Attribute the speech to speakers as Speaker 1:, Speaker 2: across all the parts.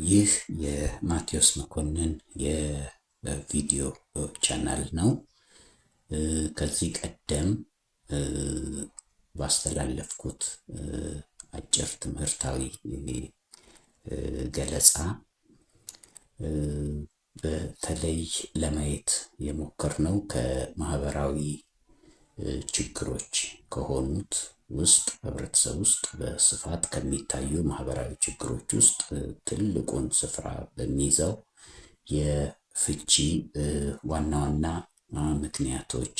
Speaker 1: ይህ የማቴዎስ መኮንን የቪዲዮ ቻናል ነው። ከዚህ ቀደም ባስተላለፍኩት አጭር ትምህርታዊ ገለጻ በተለይ ለማየት የሞከርነው ከማህበራዊ ችግሮች ከሆኑት ውስጥ ህብረተሰብ ውስጥ በስፋት ከሚታዩ ማህበራዊ ችግሮች ውስጥ ትልቁን ስፍራ በሚይዘው የፍቺ ዋና ዋና ምክንያቶች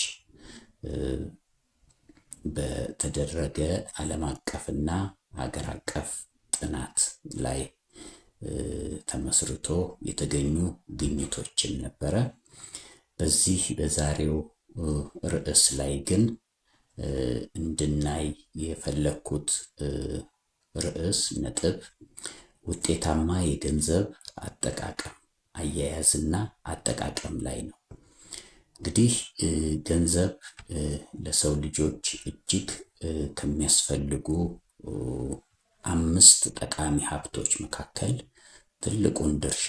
Speaker 1: በተደረገ ዓለም አቀፍና ሀገር አቀፍ ጥናት ላይ ተመስርቶ የተገኙ ግኝቶችን ነበረ። በዚህ በዛሬው ርዕስ ላይ ግን እንድናይ የፈለኩት ርዕስ ነጥብ ውጤታማ የገንዘብ አጠቃቀም አያያዝና አጠቃቀም ላይ ነው። እንግዲህ ገንዘብ ለሰው ልጆች እጅግ ከሚያስፈልጉ 5 ጠቃሚ ሀብቶች መካከል ትልቁን ድርሻ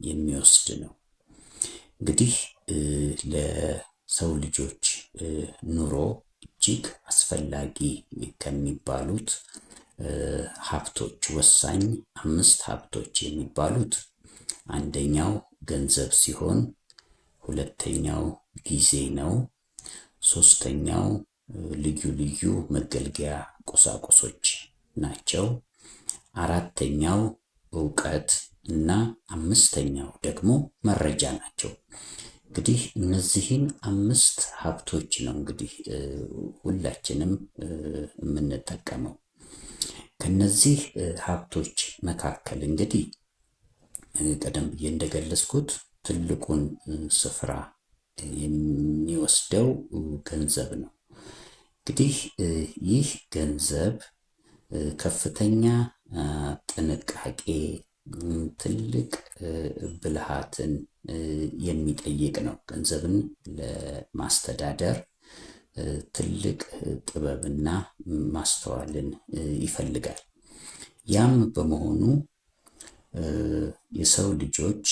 Speaker 1: የሚወስድ ነው። እንግዲህ ለሰው ልጆች ኑሮ እጅግ አስፈላጊ ከሚባሉት ሀብቶች ወሳኝ 5 ሀብቶች የሚባሉት አንደኛው ገንዘብ ሲሆን፣ ሁለተኛው ጊዜ ነው። ሶስተኛው ልዩ ልዩ መገልገያ ቁሳቁሶች ናቸው። አራተኛው ዕውቀት እና አምስተኛው ደግሞ መረጃ ናቸው። እንግዲህ እነዚህን 5 ሀብቶች ነው እንግዲህ ሁላችንም የምንጠቀመው። ከነዚህ ሀብቶች መካከል እንግዲህ ቀደም ብዬ እንደገለጽኩት ትልቁን ስፍራ የሚወስደው ገንዘብ ነው። እንግዲህ ይህ ገንዘብ ከፍተኛ ጥንቃቄ፣ ትልቅ ብልሃትን የሚጠይቅ ነው። ገንዘብን ለማስተዳደር ትልቅ ጥበብና ማስተዋልን ይፈልጋል። ያም በመሆኑ የሰው ልጆች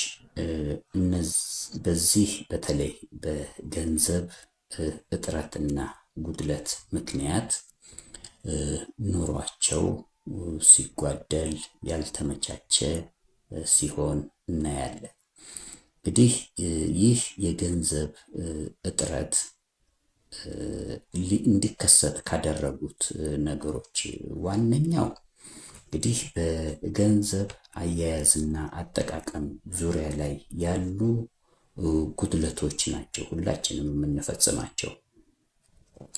Speaker 1: በዚህ በተለይ በገንዘብ እጥረትና ጉድለት ምክንያት ኑሯቸው ሲጓደል፣ ያልተመቻቸ ሲሆን እናያለን። እንግዲህ ይህ የገንዘብ እጥረት እንዲከሰት ካደረጉት ነገሮች ዋነኛው እንግዲህ በገንዘብ አያያዝና አጠቃቀም ዙሪያ ላይ ያሉ ጉድለቶች ናቸው፣ ሁላችንም የምንፈጽማቸው።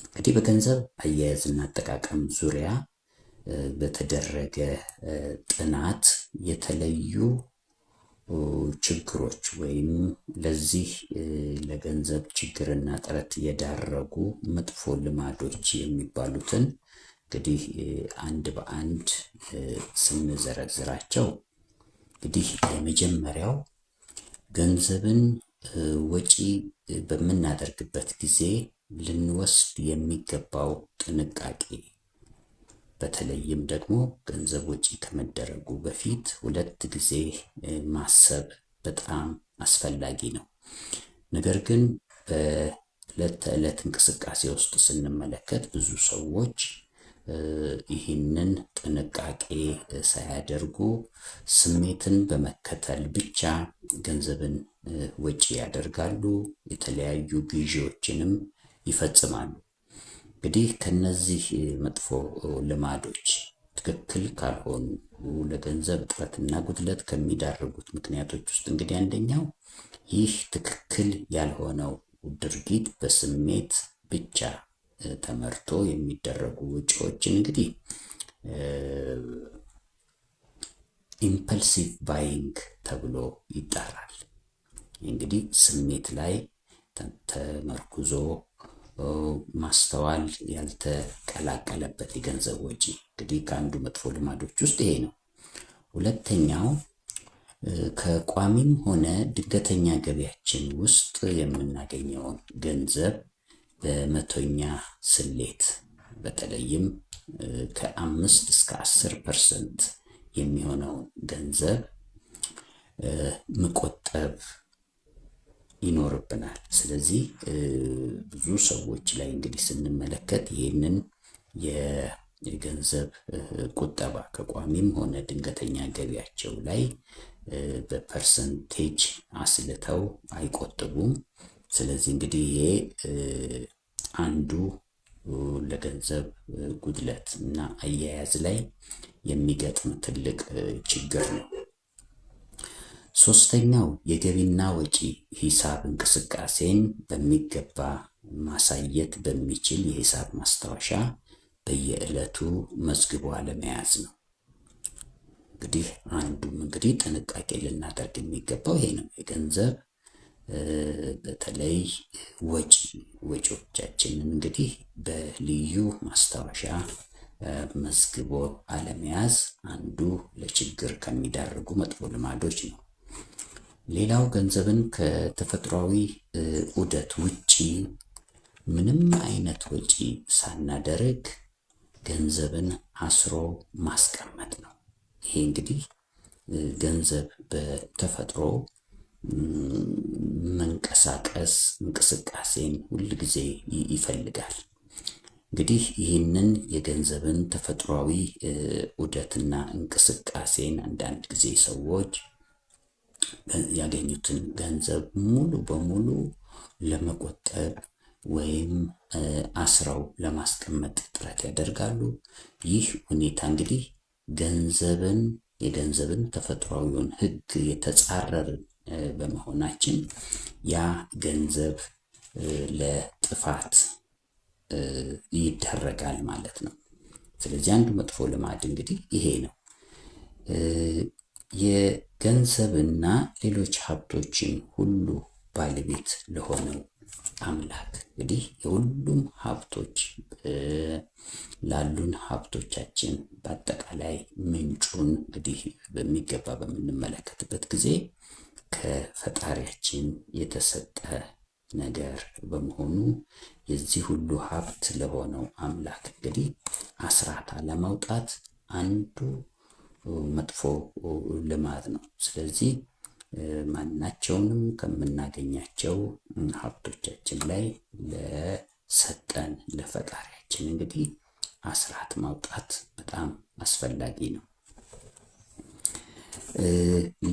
Speaker 1: እንግዲህ በገንዘብ አያያዝና አጠቃቀም ዙሪያ በተደረገ ጥናት የተለዩ ችግሮች ወይም ለዚህ ለገንዘብ ችግርና እጥረት የዳረጉ መጥፎ ልማዶች የሚባሉትን እንግዲህ አንድ በአንድ ስንዘረዝራቸው እንግዲህ የመጀመሪያው ገንዘብን ወጪ በምናደርግበት ጊዜ ልንወስድ የሚገባው ጥንቃቄ፣ በተለይም ደግሞ ገንዘብ ወጪ ከመደረጉ በፊት 2 ጊዜ ማሰብ በጣም አስፈላጊ ነው። ነገር ግን በዕለት ተዕለት እንቅስቃሴ ውስጥ ስንመለከት ብዙ ሰዎች ይህንን ጥንቃቄ ሳያደርጉ ስሜትን በመከተል ብቻ ገንዘብን ወጪ ያደርጋሉ፣ የተለያዩ ግዢዎችንም ይፈጽማሉ። እንግዲህ ከነዚህ መጥፎ ልማዶች ትክክል ካልሆኑ ለገንዘብ እጥረትና ጉድለት ከሚዳርጉት ምክንያቶች ውስጥ እንግዲህ አንደኛው ይህ ትክክል ያልሆነው ድርጊት በስሜት ብቻ ተመርቶ የሚደረጉ ወጪዎችን እንግዲህ ኢምፐልሲቭ ባይንግ ተብሎ ይጠራል። እንግዲህ ስሜት ላይ ተመርኩዞ ማስተዋል ያልተቀላቀለበት የገንዘብ ወጪ እንግዲህ ከአንዱ መጥፎ ልማዶች ውስጥ ይሄ ነው። ሁለተኛው ከቋሚም ሆነ ድንገተኛ ገቢያችን ውስጥ የምናገኘውን ገንዘብ በመቶኛ ስሌት በተለይም ከ5 እስከ 10% የሚሆነውን ገንዘብ መቆጠብ ይኖርብናል። ስለዚህ ብዙ ሰዎች ላይ እንግዲህ ስንመለከት ይህንን የገንዘብ ቁጠባ ከቋሚም ሆነ ድንገተኛ ገቢያቸው ላይ በፐርሰንቴጅ አስልተው አይቆጥቡም። ስለዚህ እንግዲህ ይሄ አንዱ ለገንዘብ ጉድለት እና አያያዝ ላይ የሚገጥም ትልቅ ችግር ነው። ሶስተኛው የገቢና ወጪ ሂሳብ እንቅስቃሴን በሚገባ ማሳየት በሚችል የሂሳብ ማስታወሻ በየዕለቱ መዝግቦ አለመያዝ ነው። እንግዲህ አንዱም እንግዲህ ጥንቃቄ ልናደርግ የሚገባው ይሄ ነው። የገንዘብ በተለይ ወጪዎቻችንን እንግዲህ በልዩ ማስታወሻ መዝግቦ አለመያዝ አንዱ ለችግር ከሚዳርጉ መጥፎ ልማዶች ነው። ሌላው ገንዘብን ከተፈጥሯዊ ዑደት ውጪ ምንም አይነት ወጪ ሳናደርግ ገንዘብን አስሮ ማስቀመጥ ነው። ይሄ እንግዲህ ገንዘብ በተፈጥሮ መንቀሳቀስ እንቅስቃሴን ሁል ጊዜ ይፈልጋል። እንግዲህ ይህንን የገንዘብን ተፈጥሯዊ ዑደትና እንቅስቃሴን አንዳንድ ጊዜ ሰዎች ያገኙትን ገንዘብ ሙሉ በሙሉ ለመቆጠብ ወይም አስረው ለማስቀመጥ ጥረት ያደርጋሉ። ይህ ሁኔታ እንግዲህ የገንዘብን ተፈጥሯዊውን ሕግ የተጻረርን በመሆናችን ያ ገንዘብ ለጥፋት ይደረጋል ማለት ነው። ስለዚህ አንዱ መጥፎ ልማድ እንግዲህ ይሄ ነው። የገንዘብና ሌሎች ሀብቶችን ሁሉ ባለቤት ለሆነው አምላክ እንግዲህ የሁሉም ሀብቶች ላሉን ሀብቶቻችን በአጠቃላይ ምንጩን እንግዲህ በሚገባ በምንመለከትበት ጊዜ ከፈጣሪያችን የተሰጠ ነገር በመሆኑ የዚህ ሁሉ ሀብት ለሆነው አምላክ እንግዲህ አስራት አለማውጣት አንዱ መጥፎ ልማድ ነው። ስለዚህ ማናቸውንም ከምናገኛቸው ሀብቶቻችን ላይ ለሰጠን ለፈጣሪያችን እንግዲህ አስራት ማውጣት በጣም አስፈላጊ ነው።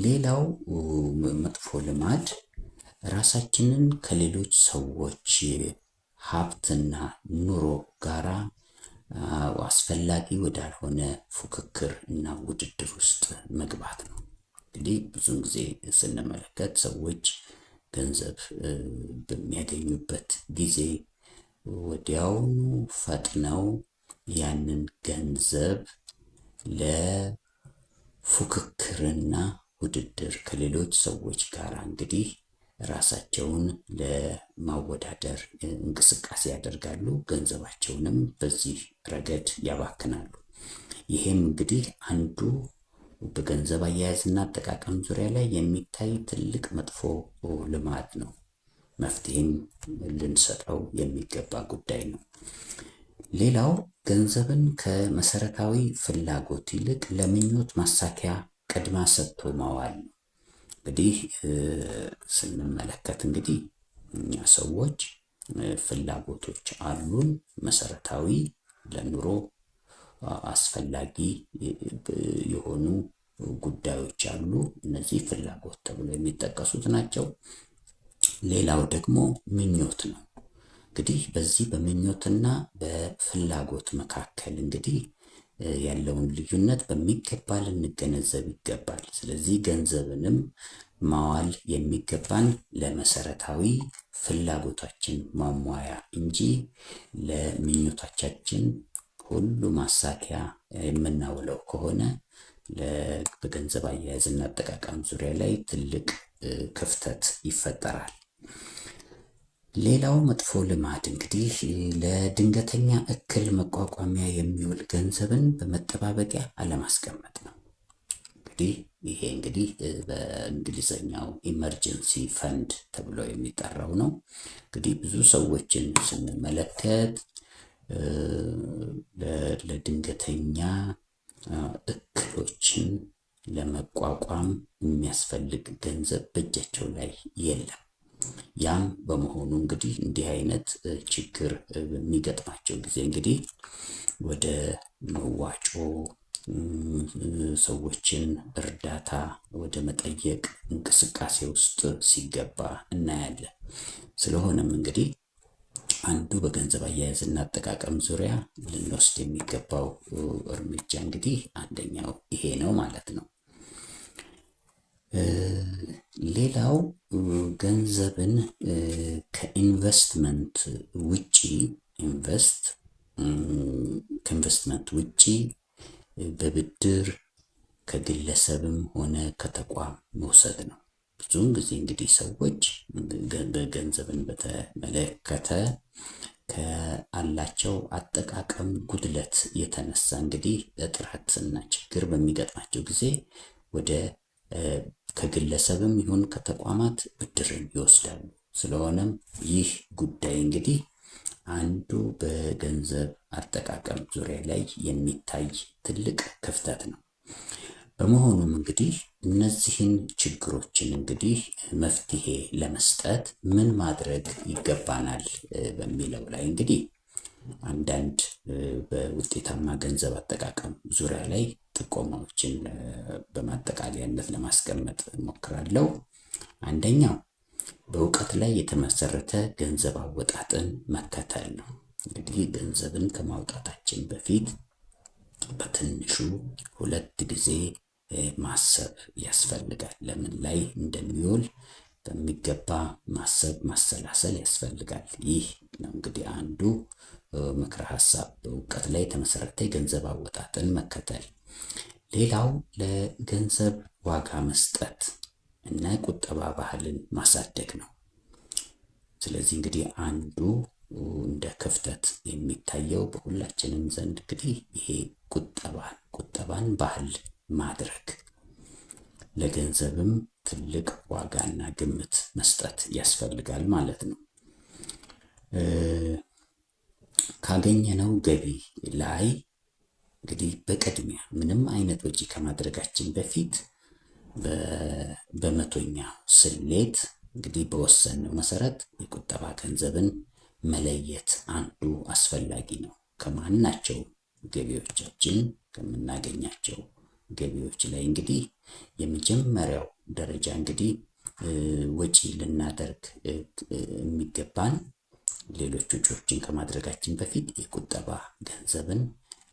Speaker 1: ሌላው መጥፎ ልማድ ራሳችንን ከሌሎች ሰዎች ሀብትና ኑሮ ጋራ አስፈላጊ ወዳልሆነ ፉክክር እና ውድድር ውስጥ መግባት ነው። እንግዲህ ብዙውን ጊዜ ስንመለከት ሰዎች ገንዘብ በሚያገኙበት ጊዜ ወዲያውኑ ፈጥነው ያንን ገንዘብ ለፉክክርና ውድድር ከሌሎች ሰዎች ጋር እንግዲህ ራሳቸውን ለማወዳደር እንቅስቃሴ ያደርጋሉ። ገንዘባቸውንም በዚህ ረገድ ያባክናሉ። ይሄም እንግዲህ አንዱ በገንዘብ አያያዝና አጠቃቀም ዙሪያ ላይ የሚታይ ትልቅ መጥፎ ልማድ ነው። መፍትሄም ልንሰጠው የሚገባ ጉዳይ ነው። ሌላው ገንዘብን ከመሰረታዊ ፍላጎት ይልቅ ለምኞት ማሳኪያ ቅድሚያ ሰጥቶ ማዋል ነው። እንግዲህ ስንመለከት እንግዲህ እኛ ሰዎች ፍላጎቶች አሉን። መሰረታዊ ለኑሮ አስፈላጊ የሆኑ ጉዳዮች አሉ። እነዚህ ፍላጎት ተብሎ የሚጠቀሱት ናቸው። ሌላው ደግሞ ምኞት ነው። እንግዲህ በዚህ በምኞትና በፍላጎት መካከል እንግዲህ ያለውን ልዩነት በሚገባ ልንገነዘብ ይገባል። ስለዚህ ገንዘብንም ማዋል የሚገባን ለመሰረታዊ ፍላጎታችን ማሟያ እንጂ ለምኞቶቻችን ሁሉ ማሳኪያ የምናውለው ከሆነ በገንዘብ አያያዝና አጠቃቀም ዙሪያ ላይ ትልቅ ክፍተት ይፈጠራል። ሌላው መጥፎ ልማድ እንግዲህ ለድንገተኛ እክል መቋቋሚያ የሚውል ገንዘብን በመጠባበቂያ አለማስቀመጥ ነው። እንግዲህ ይሄ እንግዲህ በእንግሊዘኛው ኢመርጀንሲ ፈንድ ተብሎ የሚጠራው ነው። እንግዲህ ብዙ ሰዎችን ስንመለከት ለድንገተኛ እክሎችን ለመቋቋም የሚያስፈልግ ገንዘብ በእጃቸው ላይ የለም። ያም በመሆኑ እንግዲህ እንዲህ አይነት ችግር በሚገጥማቸው ጊዜ እንግዲህ ወደ መዋጮ ሰዎችን እርዳታ ወደ መጠየቅ እንቅስቃሴ ውስጥ ሲገባ እናያለን። ስለሆነም እንግዲህ አንዱ በገንዘብ አያያዝና አጠቃቀም ዙሪያ ልንወስድ የሚገባው እርምጃ እንግዲህ አንደኛው ይሄ ነው ማለት ነው። ሌላው ገንዘብን ከኢንቨስትመንት ውጪ በብድር ከግለሰብም ሆነ ከተቋም መውሰድ ነው። ብዙውን ጊዜ እንግዲህ ሰዎች ገንዘብን በተመለከተ ከአላቸው አጠቃቀም ጉድለት የተነሳ እንግዲህ እጥረትና ችግር በሚገጥማቸው ጊዜ ወደ ከግለሰብም ይሁን ከተቋማት ብድርን ይወስዳሉ። ስለሆነም ይህ ጉዳይ እንግዲህ አንዱ በገንዘብ አጠቃቀም ዙሪያ ላይ የሚታይ ትልቅ ክፍተት ነው። በመሆኑም እንግዲህ እነዚህን ችግሮችን እንግዲህ መፍትሄ ለመስጠት ምን ማድረግ ይገባናል በሚለው ላይ እንግዲህ አንዳንድ በውጤታማ ገንዘብ አጠቃቀም ዙሪያ ላይ ጥቆማዎችን በማጠቃለያነት ለማስቀመጥ እሞክራለሁ። አንደኛው በእውቀት ላይ የተመሰረተ ገንዘብ አወጣጥን መከተል ነው። እንግዲህ ገንዘብን ከማውጣታችን በፊት በትንሹ 2 ጊዜ ማሰብ ያስፈልጋል። ለምን ላይ እንደሚውል በሚገባ ማሰብ ማሰላሰል ያስፈልጋል። ይህ ነው እንግዲህ አንዱ ምክረ ሀሳብ፣ በእውቀት ላይ የተመሰረተ የገንዘብ አወጣጥን መከተል። ሌላው ለገንዘብ ዋጋ መስጠት እና ቁጠባ ባህልን ማሳደግ ነው። ስለዚህ እንግዲህ አንዱ እንደ ክፍተት የሚታየው በሁላችንም ዘንድ እንግዲህ ይሄ ቁጠባን ባህል ማድረግ፣ ለገንዘብም ትልቅ ዋጋና ግምት መስጠት ያስፈልጋል ማለት ነው። ካገኘነው ገቢ ላይ እንግዲህ በቅድሚያ ምንም አይነት ወጪ ከማድረጋችን በፊት በመቶኛ ስሌት እንግዲህ በወሰነው መሰረት የቁጠባ ገንዘብን መለየት አንዱ አስፈላጊ ነው። ከማናቸው ገቢዎቻችን ከምናገኛቸው ገቢዎች ላይ እንግዲህ የመጀመሪያው ደረጃ እንግዲህ ወጪ ልናደርግ የሚገባን ሌሎች ወጪዎችን ከማድረጋችን በፊት የቁጠባ ገንዘብን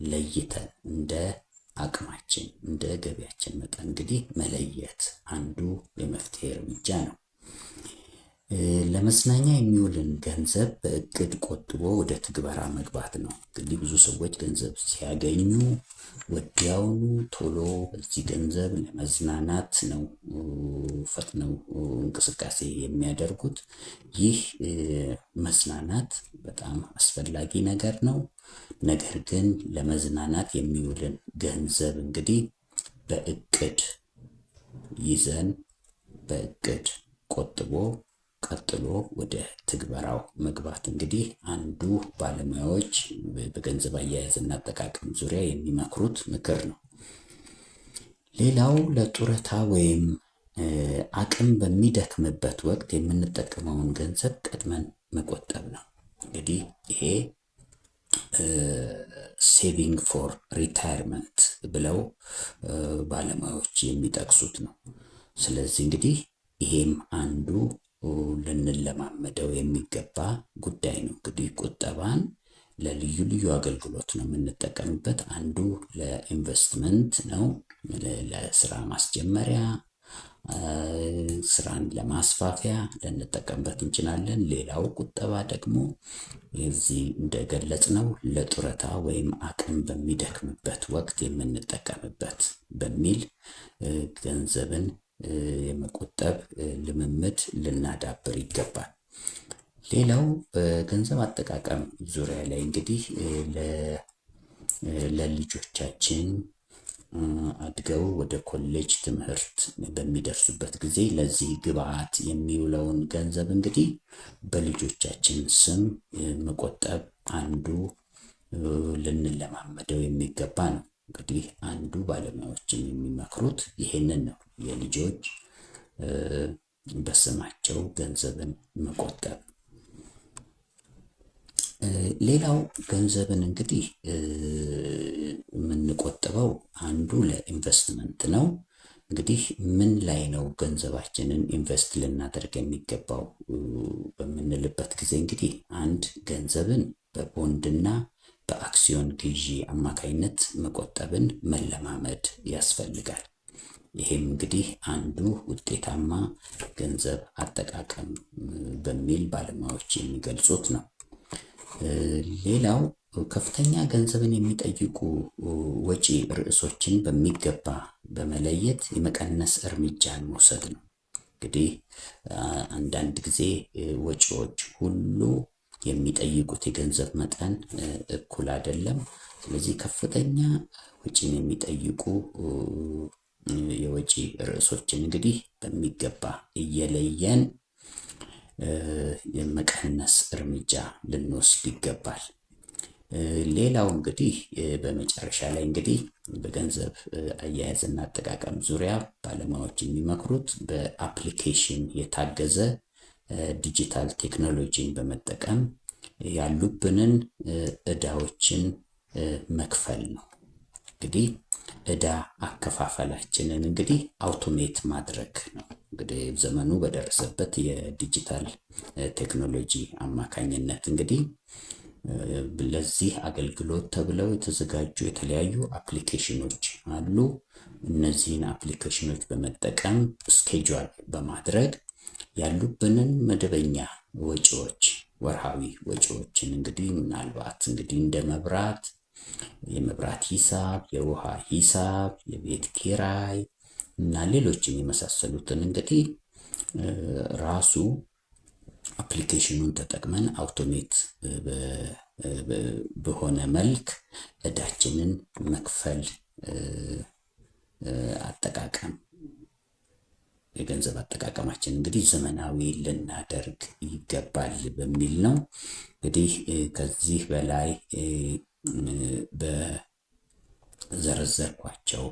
Speaker 1: ለይተን እንደ አቅማችን እንደ ገቢያችን መጠን እንግዲህ መለየት አንዱ የመፍትሄ እርምጃ ነው። ለመዝናኛ የሚውልን ገንዘብ በእቅድ ቆጥቦ ወደ ትግበራ መግባት ነው። እንግዲህ ብዙ ሰዎች ገንዘብ ሲያገኙ ወዲያውኑ ቶሎ በዚህ ገንዘብ ለመዝናናት ነው ፈጥነው እንቅስቃሴ የሚያደርጉት። ይህ መዝናናት በጣም አስፈላጊ ነገር ነው። ነገር ግን ለመዝናናት የሚውልን ገንዘብ እንግዲህ በእቅድ ይዘን በእቅድ ቆጥቦ ቀጥሎ ወደ ትግበራው መግባት እንግዲህ አንዱ ባለሙያዎች በገንዘብ አያያዝና አጠቃቀም ዙሪያ የሚመክሩት ምክር ነው። ሌላው ለጡረታ ወይም አቅም በሚደክምበት ወቅት የምንጠቀመውን ገንዘብ ቀድመን መቆጠብ ነው። እንግዲህ ይሄ ሴቪንግ ፎር ሪታየርመንት ብለው ባለሙያዎች የሚጠቅሱት ነው። ስለዚህ እንግዲህ ይሄም አንዱ ልንለማመደው የሚገባ ጉዳይ ነው። እንግዲህ ቁጠባን ለልዩ ልዩ አገልግሎት ነው የምንጠቀምበት። አንዱ ለኢንቨስትመንት ነው፣ ለስራ ማስጀመሪያ፣ ስራን ለማስፋፊያ ልንጠቀምበት እንችላለን። ሌላው ቁጠባ ደግሞ እዚህ እንደገለጽነው ለጡረታ ወይም አቅም በሚደክምበት ወቅት የምንጠቀምበት በሚል ገንዘብን የመቆጠብ ልምምድ ልናዳብር ይገባል። ሌላው በገንዘብ አጠቃቀም ዙሪያ ላይ እንግዲህ ለልጆቻችን አድገው ወደ ኮሌጅ ትምህርት በሚደርሱበት ጊዜ ለዚህ ግብዓት የሚውለውን ገንዘብ እንግዲህ በልጆቻችን ስም መቆጠብ አንዱ ልንለማመደው የሚገባ ነው። እንግዲህ አንዱ ባለሙያዎችን የሚመክሩት ይሄንን ነው። የልጆች በስማቸው ገንዘብን መቆጠብ። ሌላው ገንዘብን እንግዲህ የምንቆጥበው አንዱ ለኢንቨስትመንት ነው። እንግዲህ ምን ላይ ነው ገንዘባችንን ኢንቨስት ልናደርግ የሚገባው በምንልበት ጊዜ እንግዲህ አንድ ገንዘብን በቦንድና በአክሲዮን ግዢ አማካይነት መቆጠብን መለማመድ ያስፈልጋል። ይሄም እንግዲህ አንዱ ውጤታማ ገንዘብ አጠቃቀም በሚል ባለሙያዎች የሚገልጹት ነው። ሌላው ከፍተኛ ገንዘብን የሚጠይቁ ወጪ ርዕሶችን በሚገባ በመለየት የመቀነስ እርምጃን መውሰድ ነው። እንግዲህ አንዳንድ ጊዜ ወጪዎች ሁሉ የሚጠይቁት የገንዘብ መጠን እኩል አይደለም። ስለዚህ ከፍተኛ ወጪን የሚጠይቁ የወጪ ርዕሶችን እንግዲህ በሚገባ እየለየን የመቀነስ እርምጃ ልንወስድ ይገባል። ሌላው እንግዲህ በመጨረሻ ላይ እንግዲህ በገንዘብ አያያዝና አጠቃቀም ዙሪያ ባለሙያዎች የሚመክሩት በአፕሊኬሽን የታገዘ ዲጂታል ቴክኖሎጂን በመጠቀም ያሉብንን ዕዳዎችን መክፈል ነው። እንግዲህ ዕዳ አከፋፈላችንን እንግዲህ አውቶሜት ማድረግ ነው። እንግዲህ ዘመኑ በደረሰበት የዲጂታል ቴክኖሎጂ አማካኝነት እንግዲህ ለዚህ አገልግሎት ተብለው የተዘጋጁ የተለያዩ አፕሊኬሽኖች አሉ። እነዚህን አፕሊኬሽኖች በመጠቀም ስኬጁል በማድረግ ያሉብንን መደበኛ ወጪዎች፣ ወርሃዊ ወጪዎችን እንግዲህ ምናልባት እንግዲህ እንደ መብራት፣ የመብራት ሂሳብ፣ የውሃ ሂሳብ፣ የቤት ኪራይ እና ሌሎችን የመሳሰሉትን እንግዲህ ራሱ አፕሊኬሽኑን ተጠቅመን አውቶሜት በሆነ መልክ ዕዳችንን መክፈል አጠቃቀም የገንዘብ አጠቃቀማችን እንግዲህ ዘመናዊ ልናደርግ ይገባል በሚል ነው። እንግዲህ ከዚህ በላይ በዘረዘርኳቸው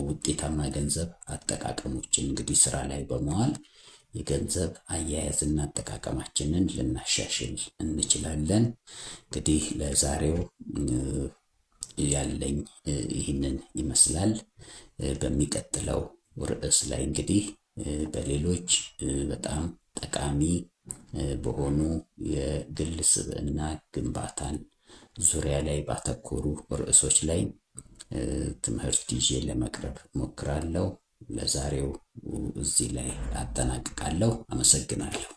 Speaker 1: ውጤታማ ገንዘብ አጠቃቀሞችን እንግዲህ ስራ ላይ በመዋል የገንዘብ አያያዝና አጠቃቀማችንን ልናሻሽል እንችላለን። እንግዲህ ለዛሬው ያለኝ ይህንን ይመስላል። በሚቀጥለው ርዕስ ላይ እንግዲህ በሌሎች በጣም ጠቃሚ በሆኑ የግል ስብዕና ግንባታን ዙሪያ ላይ ባተኮሩ ርዕሶች ላይ ትምህርት ይዤ ለመቅረብ ሞክራለሁ። ለዛሬው እዚህ ላይ አጠናቅቃለሁ። አመሰግናለሁ።